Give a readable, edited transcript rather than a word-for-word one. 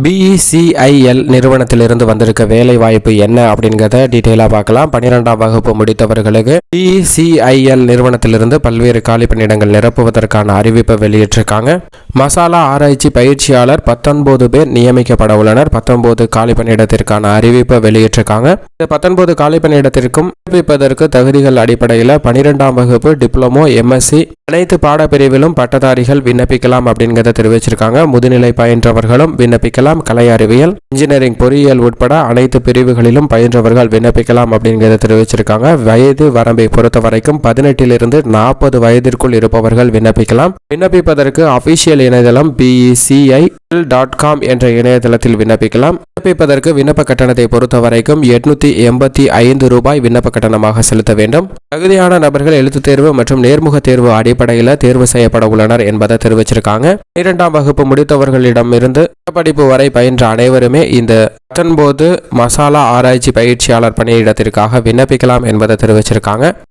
BCIL நிறுவனத்திலிருந்து வந்திருக்க வேலை வாய்ப்பு என்ன அப்படிங்கிறத டீட்டெயிலாக பார்க்கலாம். 12ஆம் வகுப்பு முடித்தவர்களுக்கு BCIL நிறுவனத்திலிருந்து பல்வேறு காலி பணியிடங்கள் நிரப்புவதற்கான அறிவிப்பை வெளியிட்டிருக்காங்க. மசாலா ஆராய்ச்சி பயிற்சியாளர் 19 பேர் நியமிக்கப்பட உள்ளனர். 19 காலி பணியிடத்திற்கான அறிவிப்பை வெளியிட்டிருக்காங்க. இந்த 19 காலி பணியிடத்திற்கும் விண்ணப்பிப்பதற்கு தகுதிகள் அடிப்படையில் 12ஆம் வகுப்பு, டிப்ளமோ, MSc அனைத்து பாடப்பிரிவிலும் பட்டதாரிகள் விண்ணப்பிக்கலாம் அப்படிங்கிறத தெரிவிச்சிருக்காங்க. முதுநிலை பயின்றவர்களும் விண்ணப்பிக்கலாம். கலை அறிவியல், இன்ஜினியரிங், பொறியியல் உட்பட அனைத்து பிரிவுகளிலும் பயின்றவர்கள் விண்ணப்பிக்கலாம் அப்படிங்கிறத தெரிவிச்சிருக்காங்க. வயது வரம்பை பொறுத்த வரைக்கும் 18 to 40 வயதிற்குள் இருப்பவர்கள் விண்ணப்பிக்கலாம். விண்ணப்பிப்பதற்கு அபிஷியல் இணையதளம் BCIL.com என்ற இணையதளத்தில் விண்ணப்பிக்கலாம். விண்ணப்பிப்பதற்கு விண்ணப்ப கட்டணத்தை பொறுத்த வரைக்கும் 885 ரூபாய் விண்ணப்ப கட்டணமாக செலுத்த வேண்டும். தகுதியான நபர்கள் எழுத்துத் தேர்வு மற்றும் நேர்முக தேர்வு அடிப்படையில் தேர்வு செய்யப்பட உள்ளனர் என்பதை தெரிவிச்சிருக்காங்க. 12ஆம் வகுப்பு முடித்தவர்களிடமிருந்து படிப்பு வரை பயின்ற அனைவருமே இந்த 19 மசாலா ஆராய்ச்சி பயிற்சியாளர் பணியிடத்திற்காக விண்ணப்பிக்கலாம் என்பதை தெரிவிச்சிருக்காங்க.